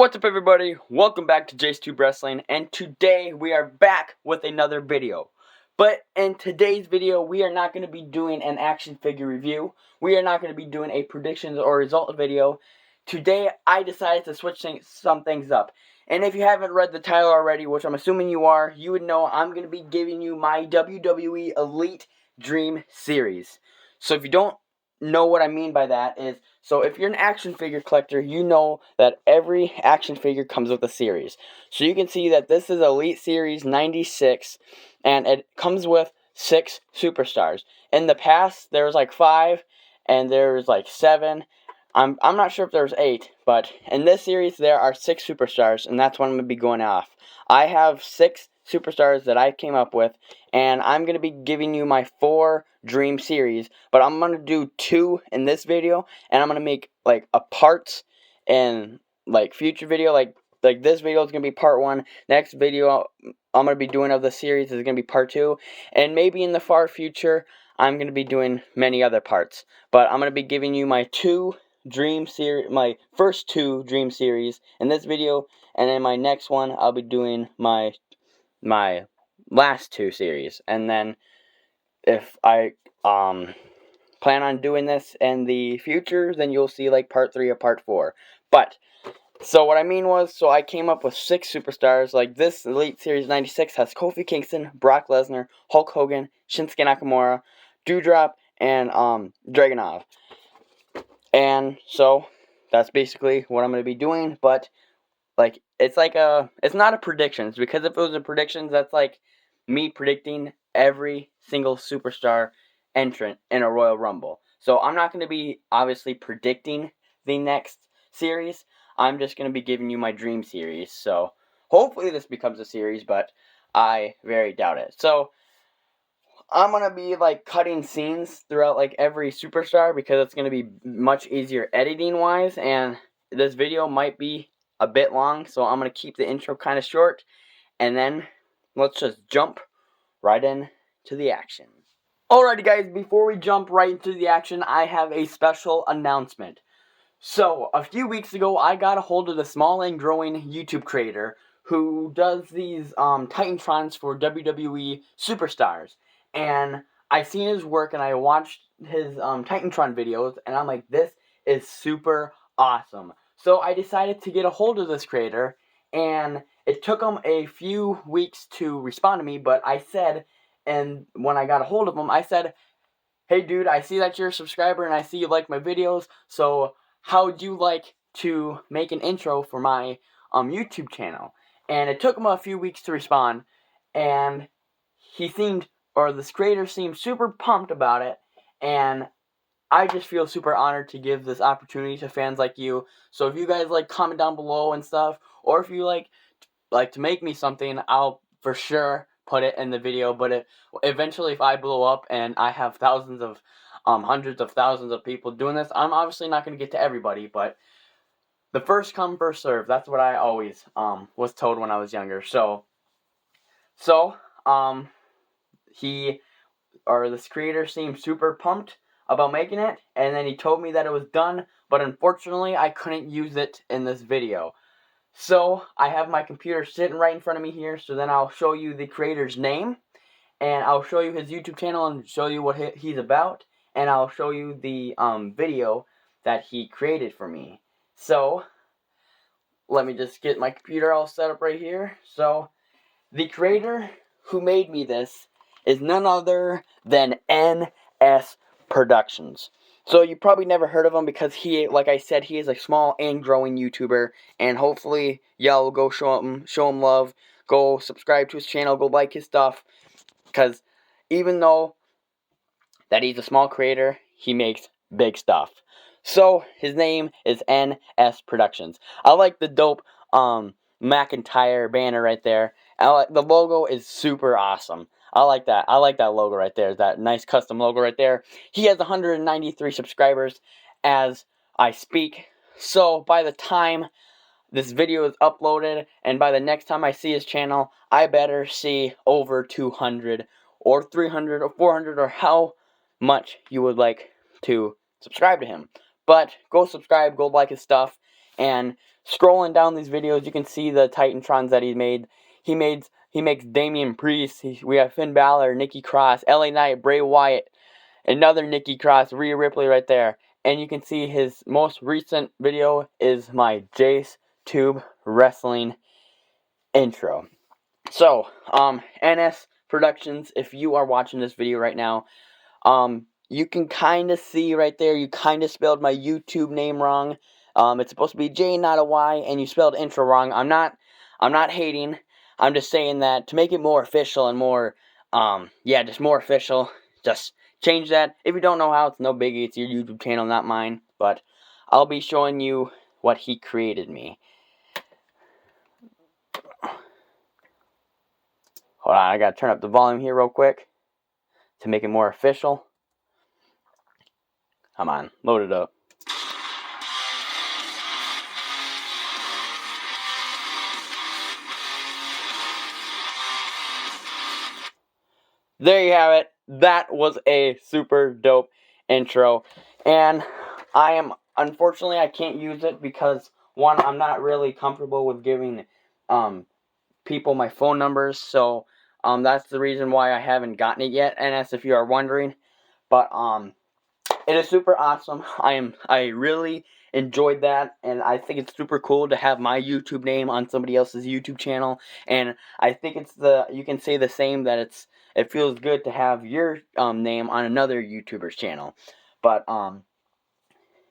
What's up, everybody? Welcome back to JTube Wrestling, and today we are back with another video. But in today's video, we are not going to be doing an action figure review. We are not going to be doing a predictions or result video. Today, I decided to switch some things up. And if you haven't read the title already, which I'm assuming you are, you would know I'm going to be giving you my WWE Elite Dream Series. So if you don't know what I mean by that is, so if you're an action figure collector, you know that every action figure comes with a series. So you can see that this is Elite Series 96, and it comes with 6 superstars. In the past, there was like 5, and there was like 7. I'm not sure if there's 8, but in this series, there are 6 superstars, and that's what I'm going to be going off. I have 6 superstars that I came up with, and I'm going to be giving you my 4 dream series, but I'm going to do 2 in this video, and I'm going to make like a parts in like future video, like this video is going to be part 1, next video I'm going to be doing of the series is going to be part 2, and maybe in the far future I'm going to be doing many other parts, but I'm going to be giving you my my first 2 dream series in this video, and in my next one I'll be doing my last 2 series, and then if I plan on doing this in the future, then you'll see like part 3 or part 4. But so what I mean was, so I came up with 6 superstars. Like this Elite Series 96 has Kofi Kingston, Brock Lesnar, Hulk Hogan, Shinsuke Nakamura, Doudrop, and Dragunov. And so that's basically what I'm going to be doing, but like it's not a predictions, because if it was a predictions, that's like me predicting every single superstar entrant in a Royal Rumble. So I'm not going to be obviously predicting the next series. I'm just going to be giving you my dream series. So hopefully this becomes a series, but I very doubt it. So I'm going to be like cutting scenes throughout like every superstar, because it's going to be much easier editing wise, and this video might be a bit long, so I'm going to keep the intro kind of short, and then let's just jump right into the action. Alrighty guys, before we jump right into the action, I have a special announcement. So, a few weeks ago, I got a hold of the small and growing YouTube creator who does these Titantrons for WWE Superstars. And I seen his work, and I watched his Titantron videos, and I'm like, this is super awesome. So I decided to get a hold of this creator, and it took him a few weeks to respond to me, but I said, and when I got a hold of him, I said, hey dude, I see that you're a subscriber, and I see you like my videos, so how would you like to make an intro for my YouTube channel? And it took him a few weeks to respond, and this creator seemed super pumped about it, and I just feel super honored to give this opportunity to fans like you. So if you guys like, comment down below and stuff, or if you like to make me something, I'll for sure put it in the video. But eventually if I blow up and I have thousands of hundreds of thousands of people doing this, I'm obviously not going to get to everybody, but the first come first serve, that's what I always was told when I was younger. This creator seemed super pumped about making it, and then he told me that it was done, but unfortunately I couldn't use it in this video. So I have my computer sitting right in front of me here, so then I'll show you the creator's name, and I'll show you his YouTube channel and show you what he's about, and I'll show you the video that he created for me. So let me just get my computer all set up right here. So the creator who made me this is none other than NS Productions. So you probably never heard of him, because he, like I said, he is a small and growing YouTuber, and hopefully y'all will go show him love, go subscribe to his channel, go like his stuff, because even though that he's a small creator, he makes big stuff. So his name is NS Productions. I like the dope McIntyre banner right there. The logo is super awesome. I like that. I like that logo right there. That nice custom logo right there. He has 193 subscribers as I speak. So by the time this video is uploaded, and by the next time I see his channel, I better see over 200 or 300 or 400 or how much you would like to subscribe to him. But go subscribe, go like his stuff, and scrolling down these videos, you can see the Titantrons that he made. He makes Damian Priest. We have Finn Balor, Nikki Cross, LA Knight, Bray Wyatt, another Nikki Cross, Rhea Ripley right there. And you can see his most recent video is my Jace Tube Wrestling intro. So, NS Productions, if you are watching this video right now, you can kind of see right there, you kind of spelled my YouTube name wrong. It's supposed to be J, not a Y, and you spelled intro wrong. I'm not hating. I'm just saying that to make it more official and more, just more official, just change that. If you don't know how, it's no biggie. It's your YouTube channel, not mine. But I'll be showing you what he created me. Hold on, I gotta turn up the volume here real quick to make it more official. Come on, load it up. There you have it. That was a super dope intro. And unfortunately, I can't use it because, one, I'm not really comfortable with giving people my phone numbers. So, that's the reason why I haven't gotten it yet. And as if you are wondering. But, it is super awesome. I really enjoyed that, and I think it's super cool to have my YouTube name on somebody else's YouTube channel. And I think you can say the same, that it feels good to have your name on another YouTuber's channel. But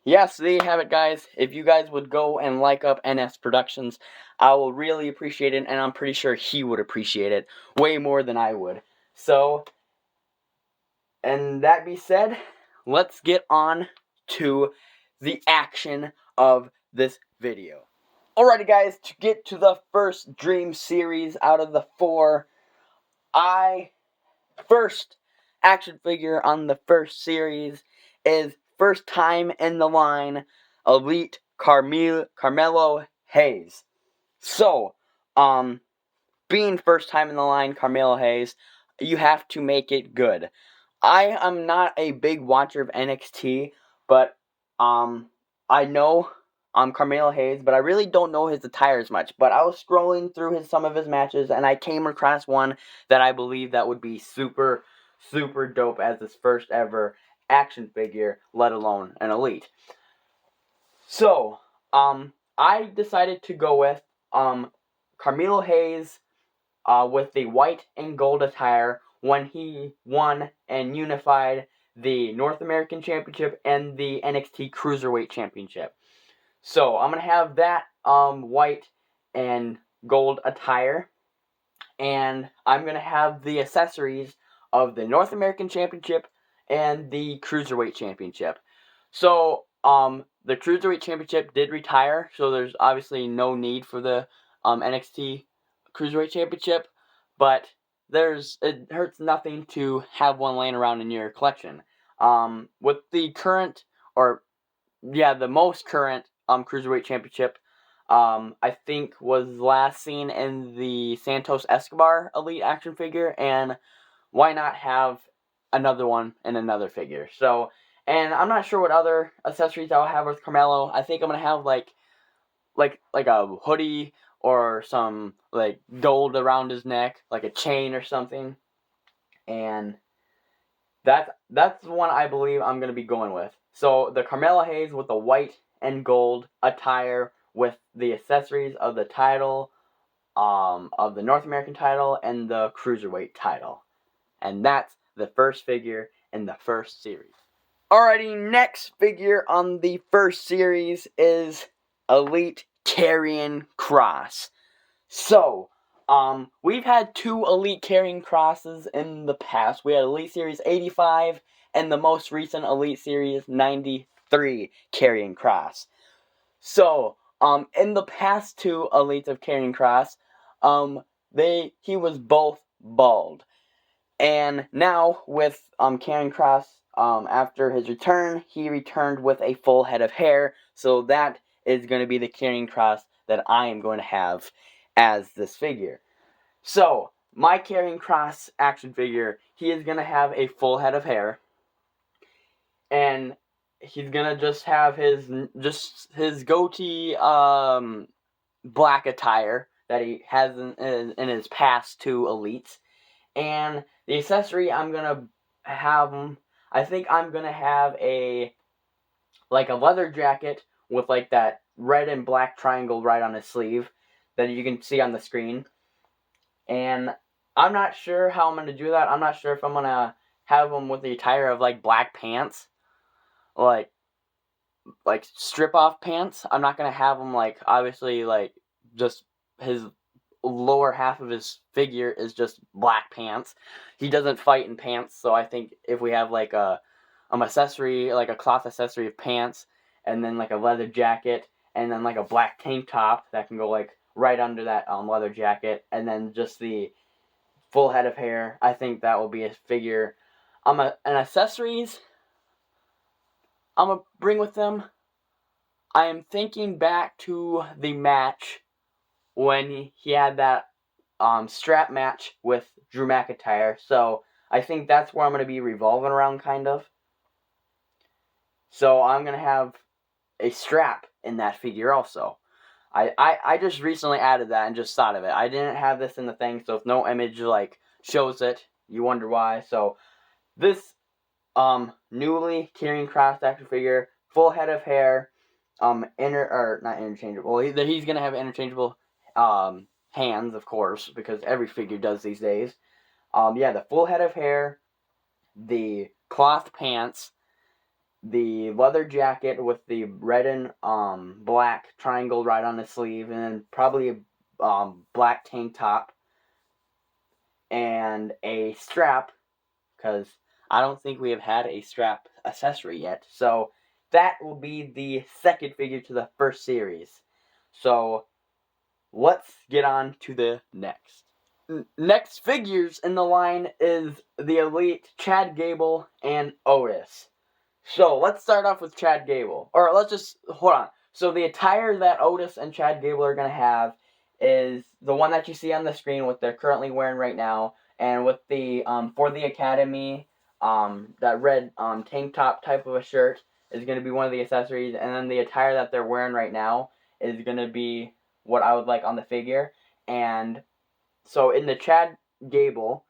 yes, there you have it, guys. If you guys would go and like up NS Productions, I will really appreciate it, and I'm pretty sure he would appreciate it way more than I would. So, and that being said, let's get on to the action of this video. Alrighty, guys, to get to the first Dream Series out of the 4, first action figure on the first series is first time in the line, Elite Carmella Hayes. So, being first time in the line, Carmella Hayes, you have to make it good. I am not a big watcher of NXT, but I know Carmella Hayes, but I really don't know his attires much. But I was scrolling through some of his matches, and I came across one that I believe that would be super, super dope as his first ever action figure, let alone an Elite. So, I decided to go with Carmella Hayes with the white and gold attire when he won and unified the North American Championship and the NXT Cruiserweight Championship. So, I'm going to have that white and gold attire, and I'm going to have the accessories of the North American Championship and the Cruiserweight Championship. So, the Cruiserweight Championship did retire, so there's obviously no need for the NXT Cruiserweight Championship, but it hurts nothing to have one laying around in your collection. With the most current Cruiserweight Championship, I think was last seen in the Santos Escobar Elite action figure, and why not have another one in another figure? So, and I'm not sure what other accessories I'll have with Carmelo. I think I'm gonna have like a hoodie or some like gold around his neck, like a chain or something. And that's the one I believe I'm gonna be going with. So the Carmella Hayes with the white and gold attire with the accessories of the title, of the North American title and the Cruiserweight title. And that's the first figure in the first series. Alrighty, next figure on the first series is Elite Karrion Kross. So, we've had 2 Elite Karrion Krosses in the past. We had Elite Series 85 and the most recent Elite Series 93 Karrion Kross. So, in the past 2 Elites of Karrion Kross, he was both bald. And now, with Karrion Kross, after his return, he returned with a full head of hair. So that is going to be the Karrion Kross that I am going to have as this figure. So, my Karrion Kross action figure, he is going to have a full head of hair. And he's gonna just have his goatee black attire that he has in his past two elites. And the accessory I'm gonna have him, I think I'm gonna have a leather jacket with like that red and black triangle right on his sleeve that you can see on the screen. And I'm not sure how I'm gonna do that. I'm not sure if I'm gonna have him with the attire of like black pants, like strip off pants. I'm not gonna have him obviously just his lower half of his figure is just black pants. He doesn't fight in pants, so I think if we have a accessory, like a cloth accessory of pants, and then a leather jacket, and then a black tank top that can go right under that leather jacket, and then just the full head of hair, I think that will be a figure. And accessories I'm gonna bring with them. I am thinking back to the match when he had that strap match with Drew McIntyre. So I think that's where I'm going to be revolving around, kind of. So I'm going to have a strap in that figure also. I just recently added that and just thought of it. I didn't have this in the thing, so if no image shows it, you wonder why. So this newly Tyrion Cross action figure, full head of hair, not interchangeable. He's gonna have interchangeable hands, of course, because every figure does these days. The full head of hair, the cloth pants, the leather jacket with the red and black triangle right on the sleeve, and then probably a black tank top, and a strap, because I don't think we have had a strap accessory yet. So that will be the second figure to the first series. So let's get on to the next. Next figures in the line is the Elite Chad Gable and Otis. So let's start off with Chad Gable. Or let's just, hold on. So the attire that Otis and Chad Gable are going to have is the one that you see on the screen, what they're currently wearing right now. And with the, for the Academy, that red tank top type of a shirt is going to be one of the accessories. And then the attire that they're wearing right now is going to be what I would like on the figure. And so in the Chad Gable,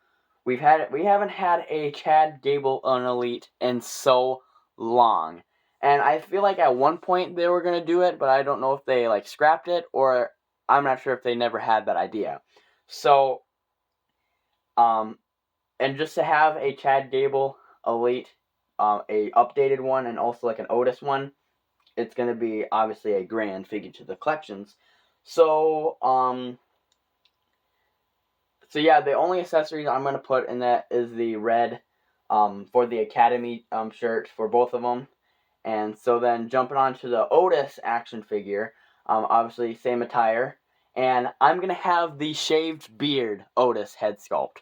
we haven't had a Chad Gable on Elite in so long. And I feel like at one point they were going to do it, but I don't know if they scrapped it, or I'm not sure if they never had that idea. So and just to have a Chad Gable Elite, a updated one, and also an Otis one, it's going to be obviously a grand figure to the collections. So yeah, the only accessories I'm going to put in that is the red for the Academy shirt for both of them. And so then jumping on to the Otis action figure, obviously same attire. And I'm going to have the shaved beard Otis head sculpt.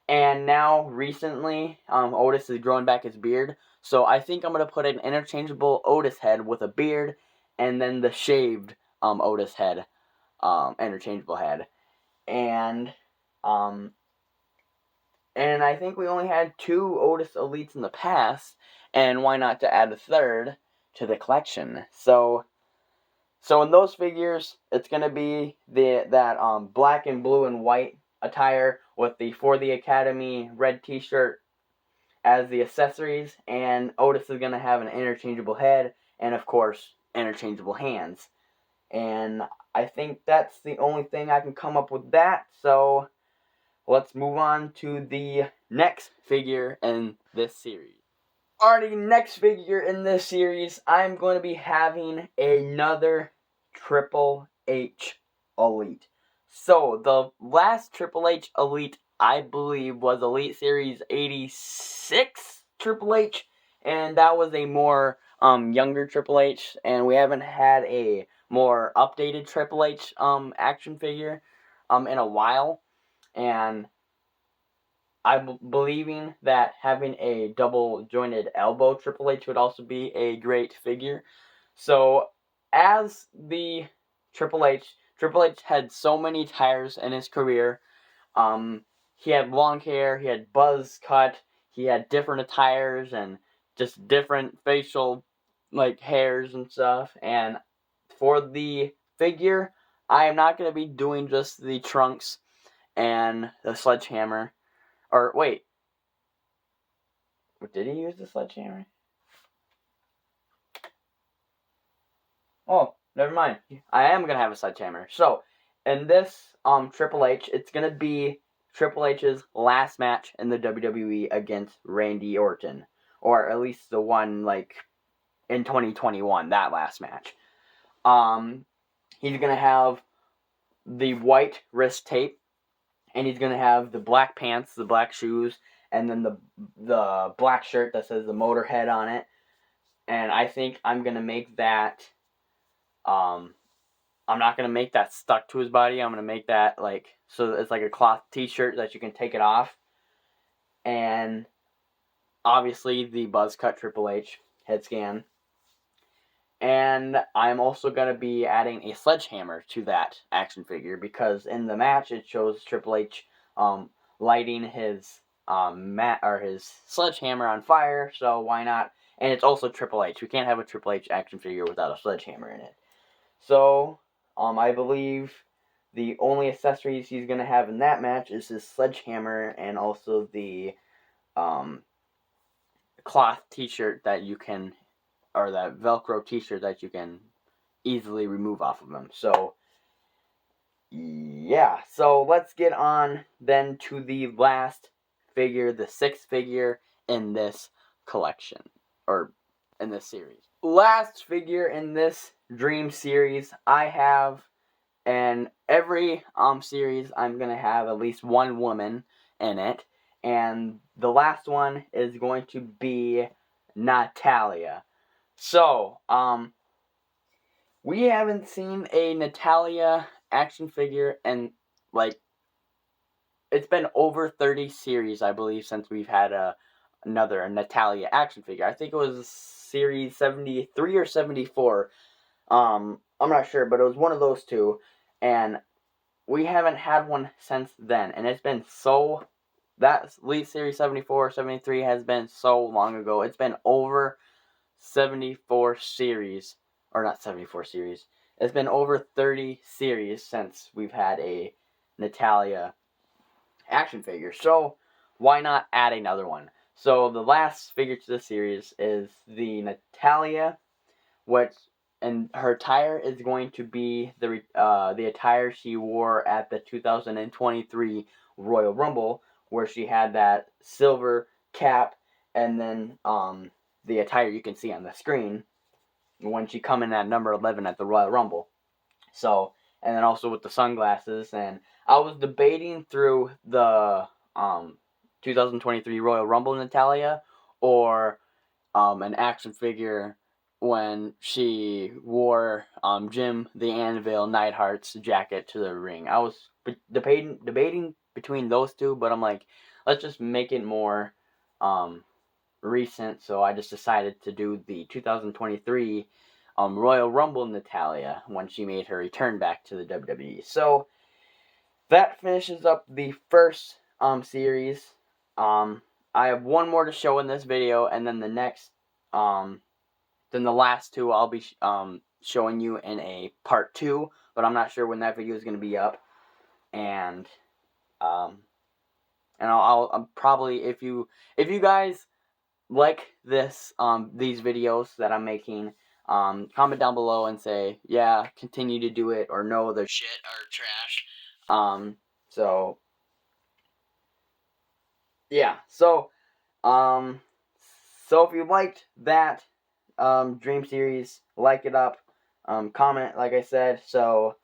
And now, recently, Otis is growing back his beard. So I think I'm going to put an interchangeable Otis head with a beard, and then the shaved Otis head, interchangeable head. And I think we only had 2 Otis Elites in the past, and why not to add a third to the collection? So in those figures, it's going to be that black and blue and white attire with the For the Academy red t-shirt as the accessories, and Otis is going to have an interchangeable head and, of course, interchangeable hands. And I think that's the only thing I can come up with that, so let's move on to the next figure in this series. Alrighty, next figure in this series, I'm going to be having another Triple H Elite. So, the last Triple H Elite, I believe, was Elite Series 86 Triple H, and that was a more younger Triple H, and we haven't had a more updated Triple H action figure in a while, and I'm believing that having a double jointed elbow Triple H would also be a great figure. So, as the Triple H had so many tires in his career. He had long hair, he had buzz cut, he had different attires, and just different facial like hairs and stuff. And for the figure, I am not going to be doing just the trunks and the sledgehammer. Or wait, did he use the sledgehammer? Oh, never mind. I am gonna have a sledgehammer. So, in this Triple H, it's gonna be Triple H's last match in the WWE against Randy Orton, or at least the one like in 2021, that last match. He's gonna have the white wrist tape, and he's gonna have the black pants, the black shoes, and then the black shirt that says the Motorhead on it. And I think I'm gonna make that. I'm not gonna make that stuck to his body. I'm gonna make that like so it's like a cloth T-shirt that you can take it off, and obviously the buzz cut Triple H head scan. And I'm also gonna be adding a sledgehammer to that action figure because in the match it shows Triple H lighting his his sledgehammer on fire. So why not? And it's also Triple H. We can't have a Triple H action figure without a sledgehammer in it. So, I believe the only accessories he's going to have in that match is his sledgehammer and also the cloth T-shirt that you can, or that Velcro T-shirt that you can easily remove off of him. So, yeah. So, let's get on then to the last figure, the sixth figure in this collection, or in this series. Last figure in this Dream series I have, and every series I'm gonna have at least one woman in it, and the last one is going to be Natalya. So we haven't seen a Natalya action figure in like it's been over 30 series, I believe, since we've had another Natalya action figure. I think it was series 73 or 74. I'm not sure, but it was one of those two, and we haven't had one since then, and it's been so, that Elite Series 74, 73 has been so long ago. It's been over 74 series, or not 74 series, it's been over 30 series since we've had a Natalya action figure, so why not add another one? So the last figure to the series is the Natalya, and her attire is going to be the attire she wore at the 2023 Royal Rumble, where she had that silver cap, and then the attire you can see on the screen when she come in at number 11 at the Royal Rumble. So, and then also with the sunglasses, and I was debating through the 2023 Royal Rumble Natalya or an action figure when she wore Jim the Anvil Neidhart's jacket to the ring. I was debating between those two, but I'm like, let's just make it more recent, so I just decided to do the 2023 Royal Rumble Natalya when she made her return back to the WWE. So that finishes up the first series. I have one more to show in this video, and then the next then the last two I'll be showing you in a part 2, but I'm not sure when that video is going to be up. And I'll probably, if you guys like this these videos that I'm making, comment down below and say, yeah, continue to do it, or no, they're shit or trash. So yeah, so if you liked that Dream series, like it up, comment, like I said. So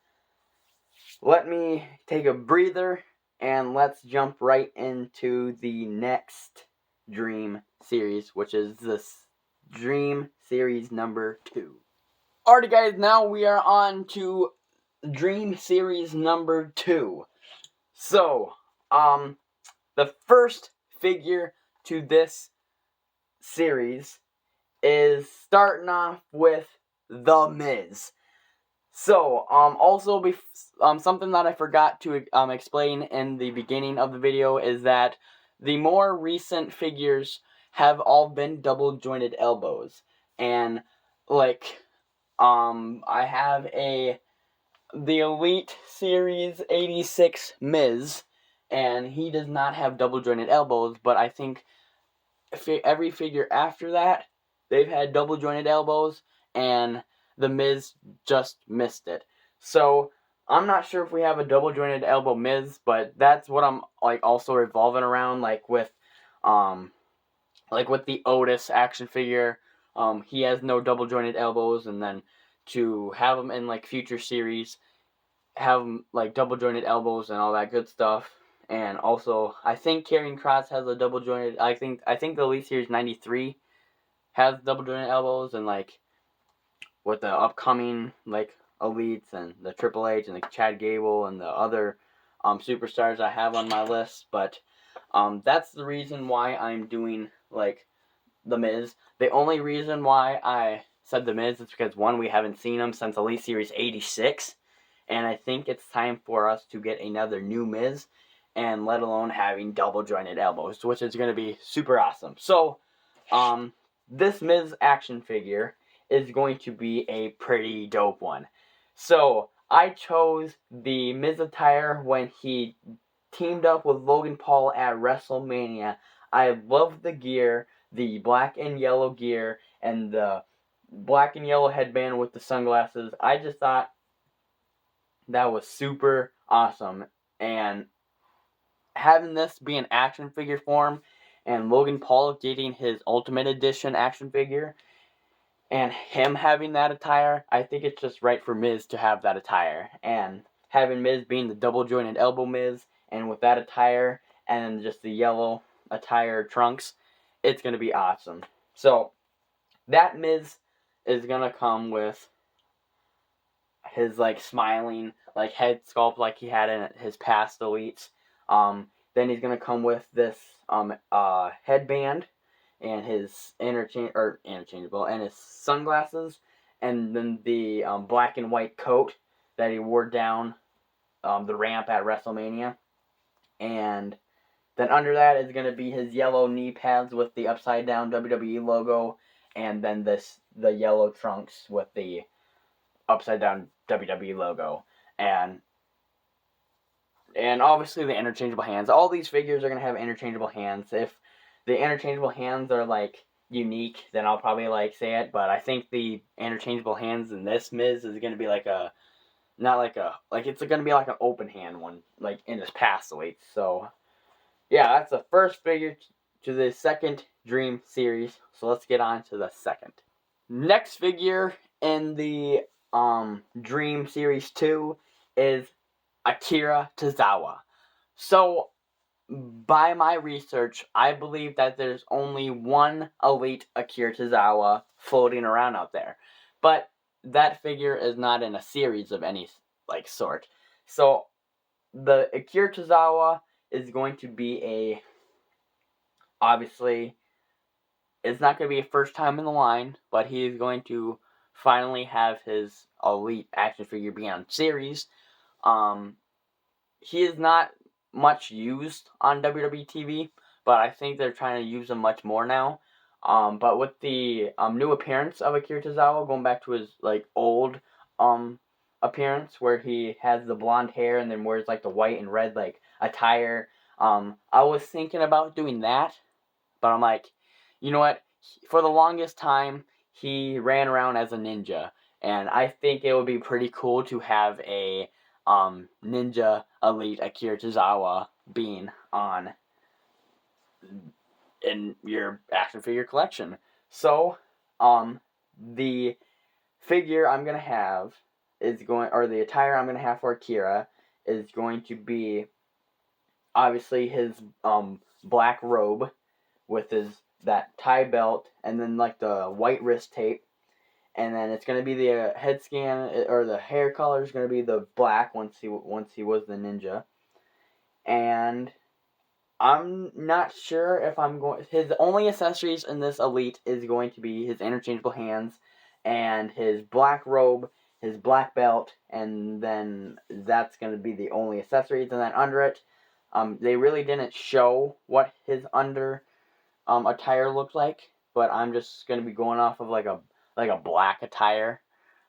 let me take a breather and let's jump right into the next Dream series, which is this Dream series number 2. Alrighty guys, now we are on to Dream series number 2. So, the first figure to this series is starting off with The Miz. So, also, something that I forgot to explain in the beginning of the video is that the more recent figures have all been double jointed elbows. And like, I have the Elite Series 86 Miz, and he does not have double jointed elbows, but I think every figure after that, they've had double jointed elbows, and the Miz just missed it. So I'm not sure if we have a double jointed elbow Miz, but that's what I'm like also revolving around, like with the Otis action figure. He has no double jointed elbows, and then to have him in like future series, have him like double jointed elbows and all that good stuff. And also, I think Karrion Kross has a double jointed. I think the Elite Series 93 has double jointed elbows, and like with the upcoming like Elites and the Triple H and the Chad Gable and the other superstars I have on my list. But that's the reason why I'm doing like the Miz. The only reason why I said the Miz is because, one, we haven't seen him since Elite Series 86, and I think it's time for us to get another new Miz, and let alone having double jointed elbows, which is going to be super awesome. So, this Miz action figure is going to be a pretty dope one. So, I chose the Miz attire when he teamed up with Logan Paul at WrestleMania. I love the gear, the black and yellow gear, and the black and yellow headband with the sunglasses. I just thought that was super awesome. And having this be an action figure form, and Logan Paul getting his Ultimate Edition action figure, and him having that attire, I think it's just right for Miz to have that attire. And having Miz being the double jointed elbow Miz, and with that attire, and just the yellow attire trunks, it's going to be awesome. So, that Miz is going to come with his, like, smiling, like, head sculpt like he had in his past Elites. Then he's going to come with this, headband, and his interchangeable, and his sunglasses, and then the, black and white coat that he wore down, the ramp at WrestleMania. And then under that is going to be his yellow knee pads with the upside down WWE logo, and then the yellow trunks with the upside down WWE logo, and obviously the interchangeable hands. All these figures are going to have interchangeable hands. If the interchangeable hands are like unique, then I'll probably like say it, but I think the interchangeable hands in this Miz is going to be like a, not like a, like it's going to be like an open hand one, like in his past Elite. So yeah, that's the first figure to the second Dream Series. So let's get on to the second. Next figure in the Dream Series 2 is Akira Tozawa. So, by my research, I believe that there's only one Elite Akira Tozawa floating around out there. But that figure is not in a series of any like sort. So, the Akira Tozawa is going to be obviously, it's not going to be a first time in the line, but he is going to finally have his Elite action figure be on series. He is not much used on WWE TV, but I think they're trying to use him much more now. But with the new appearance of Akira Tozawa, going back to his like old appearance where he has the blonde hair and then wears like the white and red like attire, I was thinking about doing that, but I'm like, you know what? For the longest time, he ran around as a ninja, and I think it would be pretty cool to have a Ninja Elite Akira Tozawa being on in your action figure collection. So, the figure I'm gonna have the attire I'm gonna have for Akira is going to be obviously his black robe with that tie belt, and then like the white wrist tape. And then it's going to be the head scan, or the hair color is going to be the black once he was the ninja. And I'm not sure if his only accessories in this Elite is going to be his interchangeable hands and his black robe, his black belt, and then that's going to be the only accessories. And then under it, they really didn't show what his under attire looked like, but I'm just going to be going off of like like a black attire,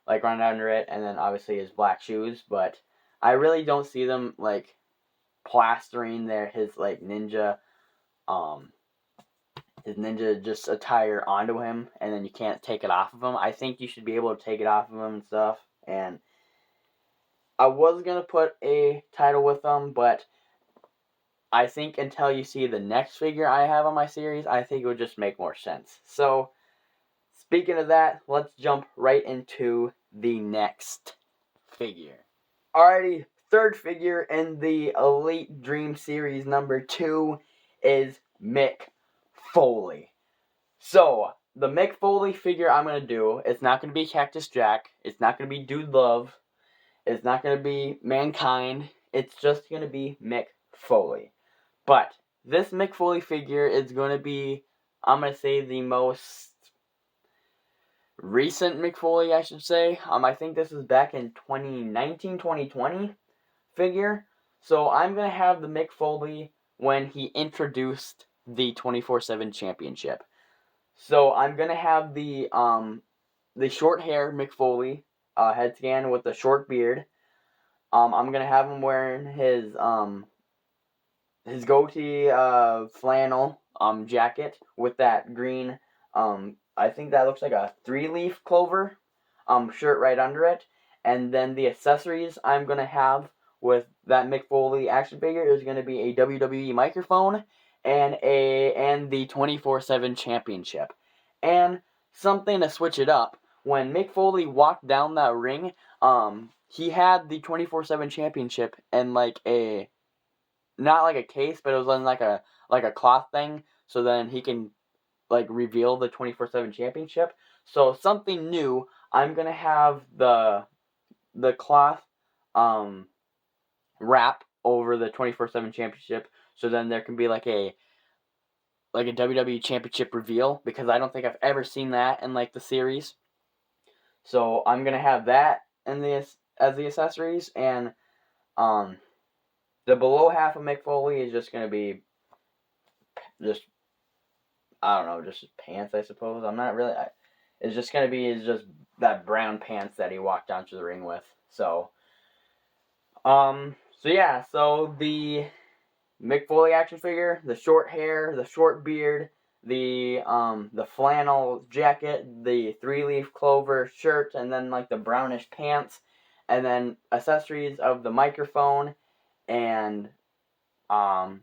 like run under it, and then obviously his black shoes. But I really don't see them like plastering his like ninja his ninja just attire onto him, and then you can't take it off of him. I think you should be able to take it off of him and stuff. And I was gonna put a title with him, but I think until you see the next figure I have on my series, I think it would just make more sense. So, speaking of that, let's jump right into the next figure. Alrighty, third figure in the Elite Dream Series number 2 is Mick Foley. So, the Mick Foley figure I'm going to do, it's not going to be Cactus Jack, it's not going to be Dude Love, it's not going to be Mankind, it's just going to be Mick Foley. But, this Mick Foley figure is going to be, I'm going to say, the most recent Mick Foley, I should say. I think this was back in 2019, 2020 figure. So, I'm going to have the Mick Foley when he introduced the 24/7 Championship. So I'm gonna have the short hair Mick Foley head scan with the short beard. I'm gonna have him wearing his goatee flannel jacket with that green I think that looks like a 3-leaf clover shirt right under it. And then the accessories I'm gonna have with that Mick Foley action figure is gonna be a WWE microphone and the 24/7 Championship. And something to switch it up, when Mick Foley walked down that ring, he had the 24/7 Championship in like a, not like a case, but it was in like a cloth thing, so then he can like reveal the 24/7 Championship. So something new, I'm gonna have the cloth wrap over the 24/7 Championship, so then there can be like a WWE Championship reveal, because I don't think I've ever seen that in like the series. So I'm gonna have that in as the accessories, and the below half of Mick Foley is just gonna be just, I don't know, just pants, I suppose. I'm not really. It's just gonna be just that brown pants that he walked onto the ring with. So yeah. So the Mick Foley action figure, the short hair, the short beard, the flannel jacket, the 3-leaf clover shirt, and then like the brownish pants, and then accessories of the microphone, and I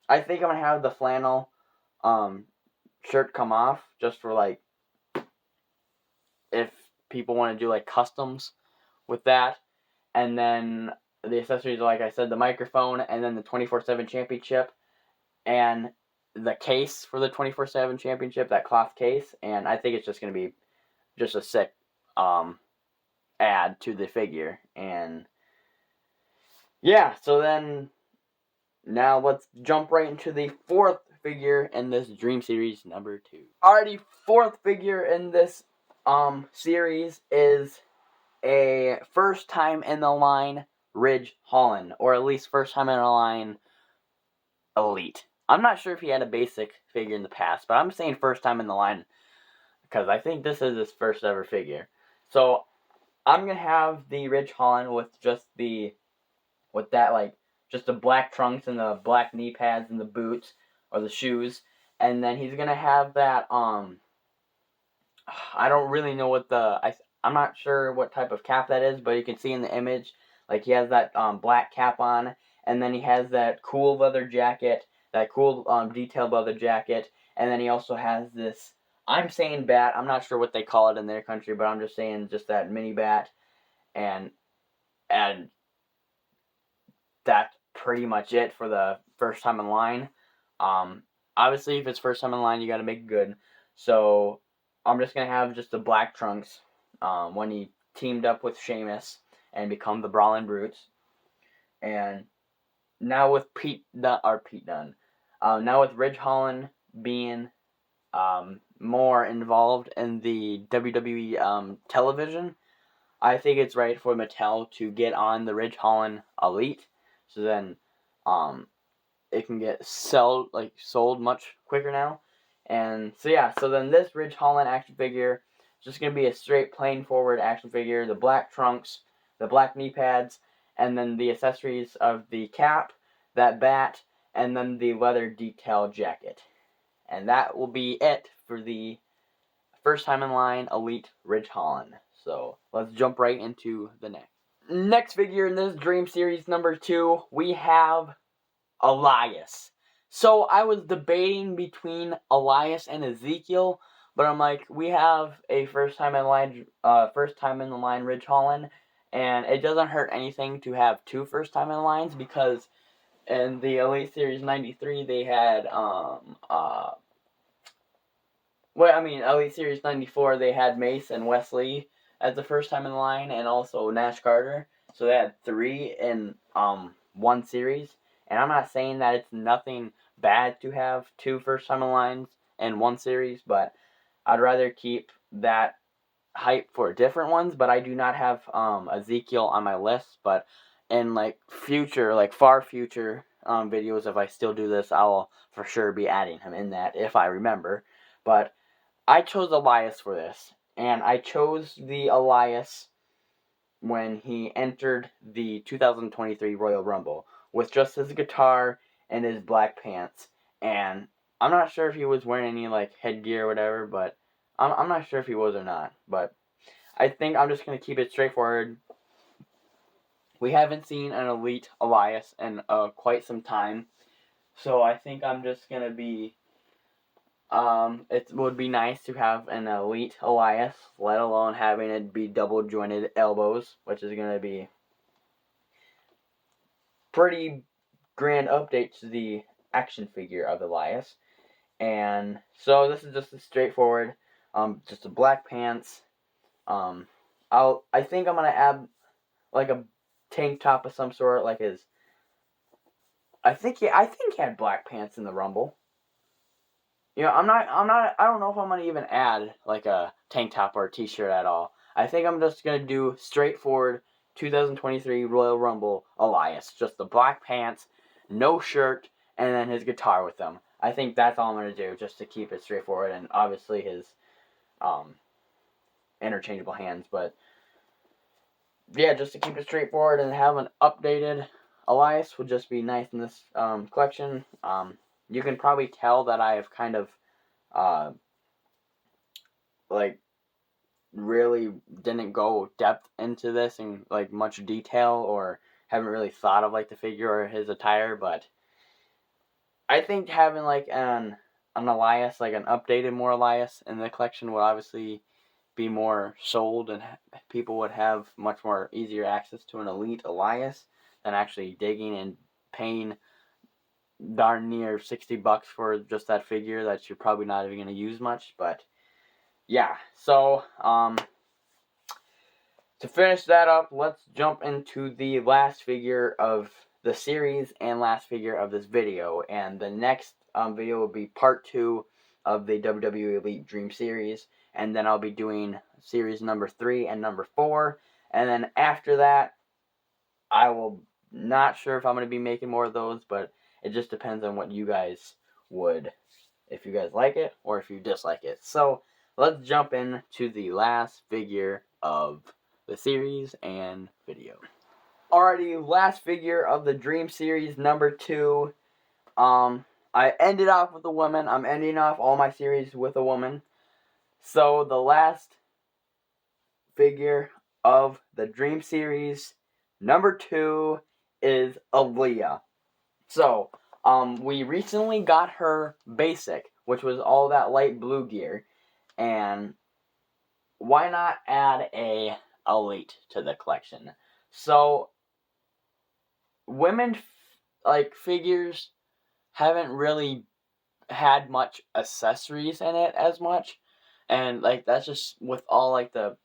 think I'm gonna have the flannel shirt come off just for like if people want to do like customs with that. And then the accessories are, like I said, the microphone, and then the 24/7 Championship, and the case for the 24/7 Championship, that cloth case. And I think it's just going to be just a sick add to the figure. And yeah, so then now let's jump right into the fourth figure in this Dream Series number 2. Alrighty, fourth figure in this series is a first time in the line Ridge Holland, or at least first time in the line Elite. I'm not sure if he had a basic figure in the past, but I'm saying first time in the line because I think this is his first ever figure. So I'm gonna have the Ridge Holland with just the just the black trunks and the black knee pads and the boots or the shoes, and then he's gonna have that I don't really know what I'm not sure what type of cap that is, but you can see in the image, like he has that black cap on, and then he has that cool leather jacket, that cool detailed leather jacket, and then he also has this, I'm saying bat, I'm not sure what they call it in their country, but I'm just saying just that mini bat, and that's pretty much it for the first time in line. Obviously, if it's first time in line, you gotta make it good, so I'm just going to have just the black trunks when he teamed up with Sheamus and become the Brawling Brutes. And now with now with Ridge Holland being more involved in the WWE television, I think it's right for Mattel to get on the Ridge Holland Elite, so then it can get sold much quicker now. And so yeah, so then this Ridge Holland action figure just going to be a straight plain forward action figure. The black trunks, the black knee pads, and then the accessories of the cap, that bat, and then the leather detail jacket. And that will be it for the first time in line Elite Ridge Holland. So let's jump right into the next. Next figure in this Dream Series number 2, we have Elias. So I was debating between Elias and Ezekiel, but I'm like, we have a first time in the line Ridge Holland, and it doesn't hurt anything to have two first time in the lines, because in the Elite Series 93 they had Elite Series 94 they had Mace and Wesley as the first time in the line, and also Nash Carter. So they had 3 in one series. And I'm not saying that it's nothing bad to have 2 first time in lines in one series, but I'd rather keep that hype for different ones. But I do not have Ezekiel on my list, but in far future videos, if I still do this, I will for sure be adding him in that if I remember. But I chose Elias for this, and I chose the Elias when he entered the 2023 Royal Rumble with just his guitar and his black pants. And I'm not sure if he was wearing any headgear or whatever, but I'm not sure if he was or not. But I think I'm just going to keep it straightforward. We haven't seen an Elite Elias in quite some time, so I think I'm just going to be... it would be nice to have an Elite Elias, let alone having it be double jointed elbows, which is going to be pretty grand update to the action figure of Elias. And so this is just a straightforward, just a black pants. I think I'm gonna add a tank top of some sort, like his. I think he had black pants in the Rumble. I don't know if I'm gonna even add a tank top or a t-shirt at all. I think I'm just gonna do straightforward 2023 Royal Rumble Elias. Just the black pants, no shirt, and then his guitar with them. I think that's all I'm gonna do, just to keep it straightforward, and obviously his interchangeable hands. But yeah, just to keep it straightforward and have an updated Elias would just be nice in this collection. You can probably tell that I have kind of really didn't go depth into this in much detail, or haven't really thought of the figure or his attire, but I think having an Elias, an updated more Elias in the collection would obviously be more sold, and people would have much more easier access to an Elite Elias than actually digging and paying darn near $60 for just that figure that you're probably not even going to use much. But yeah, so to finish that up, let's jump into the last figure of the series and last figure of this video. And the next video will be part 2 of the WWE Elite Dream Series, and then I'll be doing series number 3 and number 4, and then after that I will not sure if I'm going to be making more of those, but it just depends on what you guys would, if you guys like it or if you dislike it. So let's jump into the last figure of the series and video. Alrighty, last figure of the Dream Series number 2. I ended off with a woman. I'm ending off all my series with a woman. So the last figure of the Dream Series number 2 is Aaliyah. So, we recently got her basic, which was all that light blue gear, and why not add a Elite to the collection? So, women figures haven't really had much accessories in it as much, and that's just with all the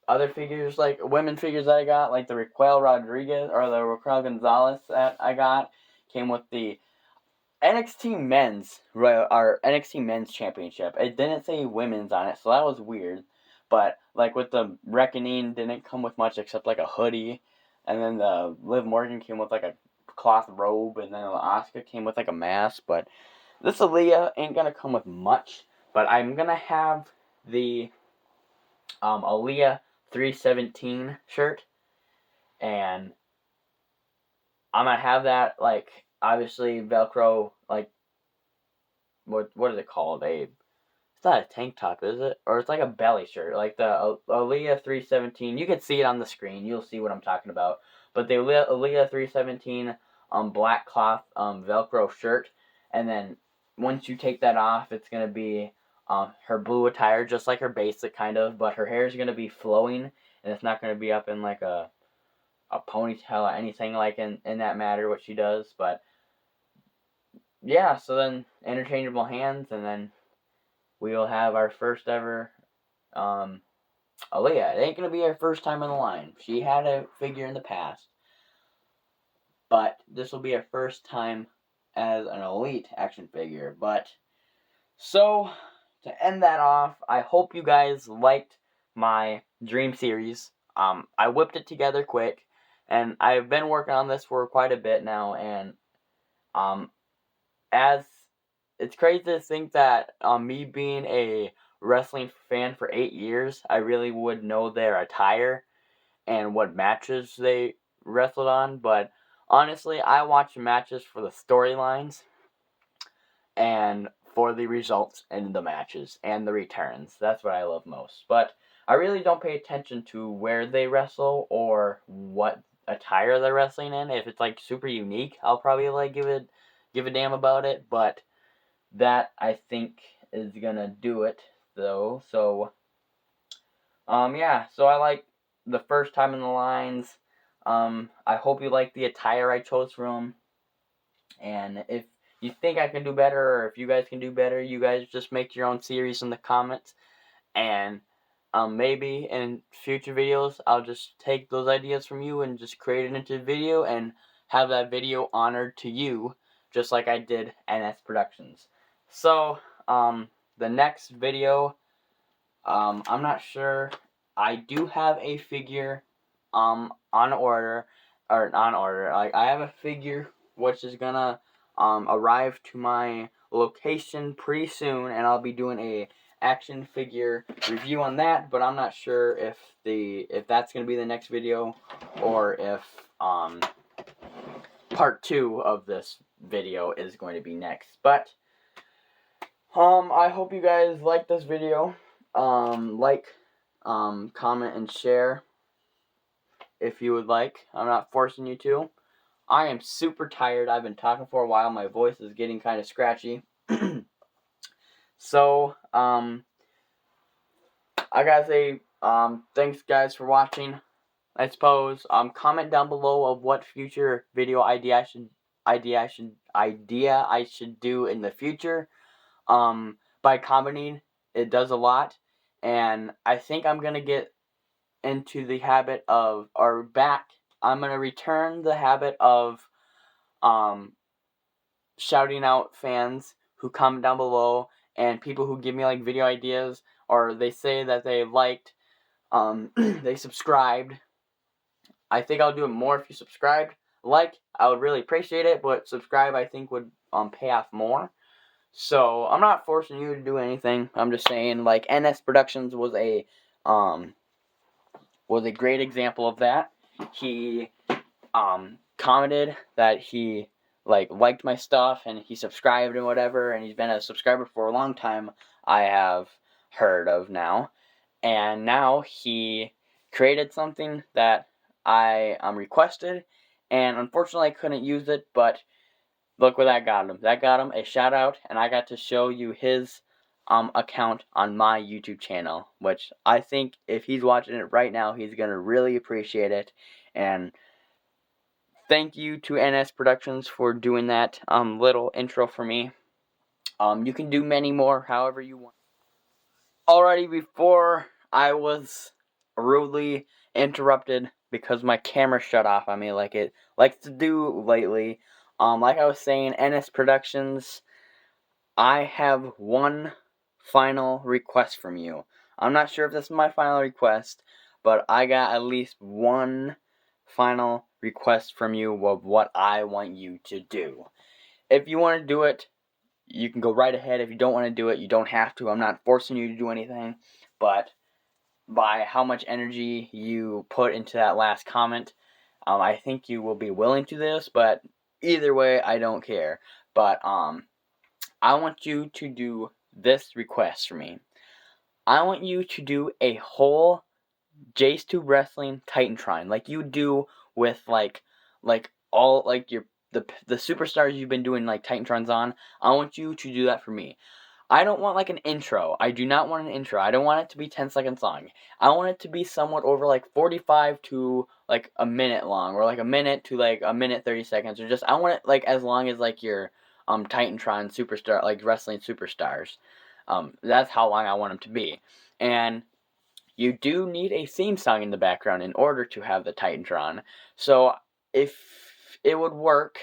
other figures, women figures that I got, the Raquel Rodriguez or the Raquel Gonzalez that I got, came with the NXT Men's Championship. It didn't say women's on it, so that was weird. But with the Reckoning, didn't come with much except a hoodie, and then the Liv Morgan came with a cloth robe, and then Asuka came with a mask. But this Aaliyah ain't gonna come with much. But I'm gonna have the Aaliyah 317 shirt, and I'm gonna have that, like, obviously Velcro, like, what is it called? It's not a tank top, is it? Or it's like a belly shirt, like the Aaliyah 317. You can see it on the screen. You'll see what I'm talking about. But the Aaliyah 317 black cloth Velcro shirt, and then once you take that off, it's gonna be her blue attire, just like her basic kind of, but her hair is gonna be flowing, and it's not gonna be up in like a ponytail or anything like in that matter what she does. But yeah, so then interchangeable hands, and then we will have our first ever Aaliyah. It ain't gonna be her first time in the line. She had a figure in the past, but this will be her first time as an Elite action figure. But so to end that off, I hope you guys liked my Dream series. I whipped it together quick, and I've been working on this for quite a bit now, and as it's crazy to think that me being a wrestling fan for 8 years, I really would know their attire and what matches they wrestled on. But honestly, I watch matches for the storylines and for the results in the matches and the returns. That's what I love most. But I really don't pay attention to where they wrestle or what attire they're wrestling in. If it's like super unique, I'll probably like give a damn about it. But that I think is gonna do it though. So yeah, so I like the first time in the lines. I hope you like the attire I chose for them. And if you think I can do better, or if you guys can do better, you guys just make your own series in the comments. And maybe in future videos, I'll just take those ideas from you and just create it into a video and have that video honored to you, just like I did NS Productions. So, the next video, I'm not sure. I do have a figure, on order, or on order. Like, I have a figure which is gonna, arrive to my location pretty soon, and I'll be doing a action figure review on that. But I'm not sure if that's gonna be the next video, or if, part 2 of this video is going to be next. But I hope you guys like this video. Comment, and share if you would like. I'm not forcing you to. I am super tired. I've been talking for a while. My voice is getting kind of scratchy. So, I gotta say, thanks guys for watching. I suppose, comment down below of what future video idea I should do in the future. By commenting, it does a lot, and I think I'm gonna get into the habit of, I'm gonna return the habit of, shouting out fans who comment down below, and people who give me like video ideas, or they say that they liked, they subscribed. I think I'll do it more if you subscribed. Like, I would really appreciate it, but subscribe I think would pay off more. So I'm not forcing you to do anything. I'm just saying, like, NS Productions was a great example of that. He commented that he liked my stuff, and he subscribed and whatever, and he's been a subscriber for a long time, I have heard of now. And now he created something that I requested, and unfortunately I couldn't use it, but look where that got him. That got him a shout out, and I got to show you his account on my YouTube channel, which I think if he's watching it right now, he's gonna really appreciate it. And thank you to NS Productions for doing that little intro for me. You can do many more however you want. Alrighty, before I was rudely interrupted because my camera shut off on me like it likes to do lately. Like I was saying, NS Productions, I have one final request from you. I'm not sure if this is my final request, but I got at least one final request from you of what I want you to do. If you want to do it, you can go right ahead. If you don't want to do it, you don't have to. I'm not forcing you to do anything. But by how much energy you put into that last comment. I think you will be willing to this, but either way, I don't care. But I want you to do this request for me. I want you to do a whole J2 Wrestling Titantron, like you do with like all like the superstars you've been doing like Titantrons on. I want you to do that for me. I don't want like an intro. I do not want an intro. I don't want it to be 10 seconds long. I want it to be somewhat over like 45 to like a minute long, or like a minute to like a minute 30 seconds, or just I want it like as long as like your Titantron superstar, like wrestling superstars. That's how long I want them to be. And you do need a theme song in the background in order to have the Titantron. So if it would work,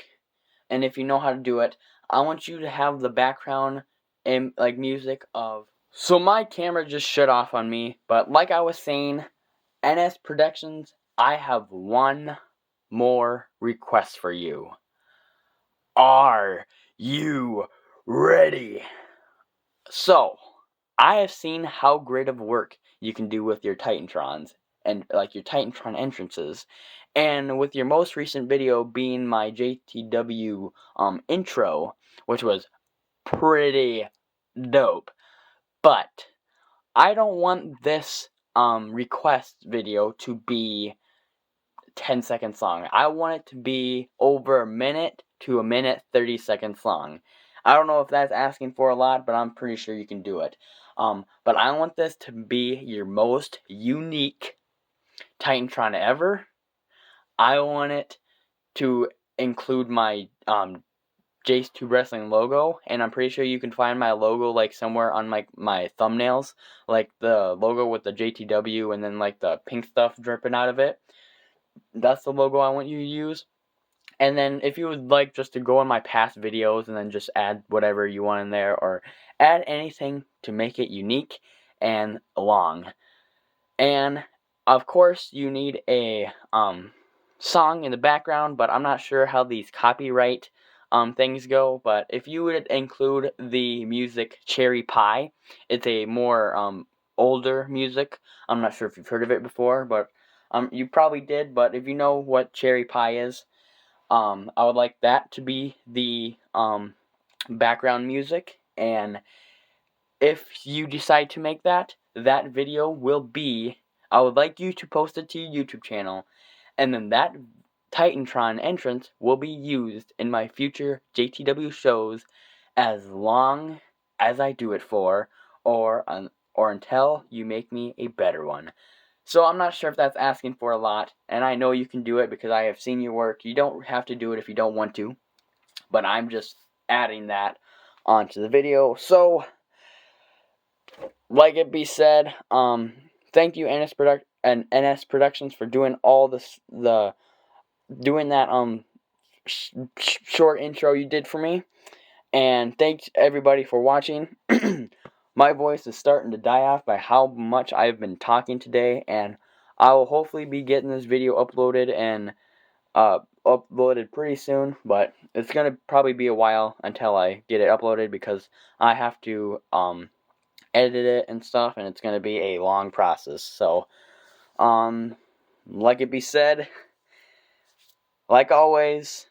and if you know how to do it, I want you to have the background and like music of. So my camera just shut off on me, but like I was saying, NS Productions, I have one more request for you. Are you ready? So, I have seen how great of work you can do with your Titantrons and like your Titantron entrances, and with your most recent video being my JTW intro, which was pretty dope. But I don't want this request video to be 10 seconds long. I want it to be over a minute to a minute 30 seconds long. I don't know if that's asking for a lot, but I'm pretty sure you can do it. But I want this to be your most unique Titantron ever. I want it to include my J2 Wrestling logo, and I'm pretty sure you can find my logo like somewhere on my thumbnails, like the logo with the JTW and then like the pink stuff dripping out of it. That's the logo I want you to use. And then if you would like just to go on my past videos and then just add whatever you want in there, or add anything to make it unique and long. And of course you need a song in the background, but I'm not sure how these copyright things go. But if you would include the music Cherry Pie, it's a more older music. I'm not sure if you've heard of it before, but you probably did. But if you know what Cherry Pie is, I would like that to be the background music. And if you decide to make that video will be, I would like you to post it to your YouTube channel, and then that Titantron entrance will be used in my future JTW shows as long as I do it for, or until you make me a better one. So I'm not sure if that's asking for a lot, and I know you can do it because I have seen your work. You don't have to do it if you don't want to, but I'm just adding that onto the video. So, like it be said, thank you NS Productions for doing all this, doing that short intro you did for me, and thanks everybody for watching. My voice is starting to die off by how much I've been talking today, and I will hopefully be getting this video uploaded and uploaded pretty soon, but it's gonna probably be a while until I get it uploaded because I have to edit it and stuff, and it's gonna be a long process. So like it be said, like always,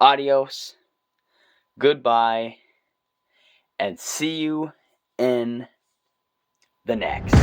adios, goodbye, and see you in the next.